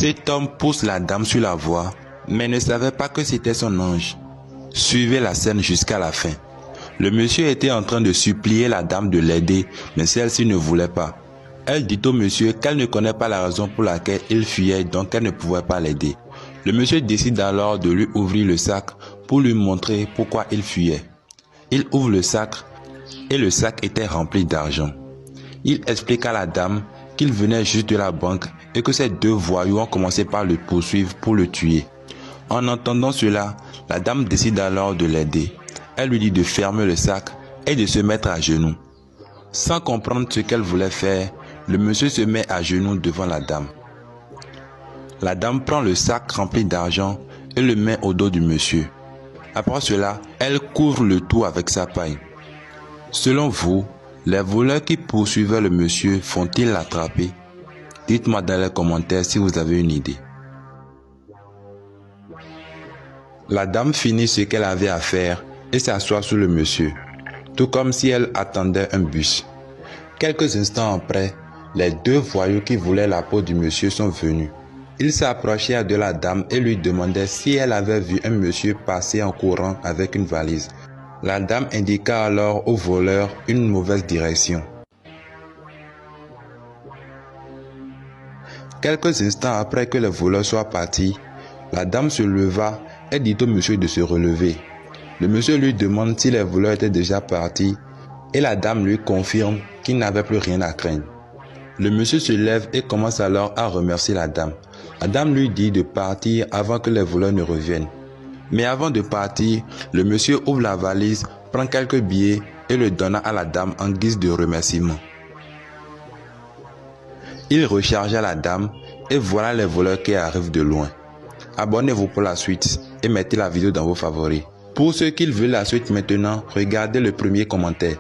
Cet homme pousse la dame sur la voie, mais ne savait pas que c'était son ange. Suivez la scène jusqu'à la fin. Le monsieur était en train de supplier la dame de l'aider, mais celle-ci ne voulait pas. Elle dit au monsieur qu'elle ne connaît pas la raison pour laquelle il fuyait, donc elle ne pouvait pas l'aider. Le monsieur décide alors de lui ouvrir le sac pour lui montrer pourquoi il fuyait. Il ouvre le sac et le sac était rempli d'argent. Il explique à la dame qu'il venait juste de la banque et que ces deux voyous ont commencé par le poursuivre pour le tuer. En entendant cela, la dame décide alors de l'aider. Elle lui dit de fermer le sac et de se mettre à genoux. Sans comprendre ce qu'elle voulait faire, le monsieur se met à genoux devant la dame. La dame prend le sac rempli d'argent et le met au dos du monsieur. Après cela, elle couvre le tout avec sa paille. Selon vous, les voleurs qui poursuivaient le monsieur font-ils l'attraper? Dites-moi dans les commentaires si vous avez une idée. La dame finit ce qu'elle avait à faire et s'assoit sur le monsieur, tout comme si elle attendait un bus. Quelques instants après, les deux voyous qui voulaient la peau du monsieur sont venus. Ils s'approchèrent de la dame et lui demandaient si elle avait vu un monsieur passer en courant avec une valise. La dame indiqua alors aux voleurs une mauvaise direction. Quelques instants après que les voleurs soient partis, la dame se leva et dit au monsieur de se relever. Le monsieur lui demande si les voleurs étaient déjà partis et la dame lui confirme qu'il n'avait plus rien à craindre. Le monsieur se lève et commence alors à remercier la dame. La dame lui dit de partir avant que les voleurs ne reviennent. Mais avant de partir, le monsieur ouvre la valise, prend quelques billets et le donna à la dame en guise de remerciement. Il rechargea la dame et voilà les voleurs qui arrivent de loin. Abonnez-vous pour la suite et mettez la vidéo dans vos favoris. Pour ceux qui veulent la suite maintenant, regardez le premier commentaire.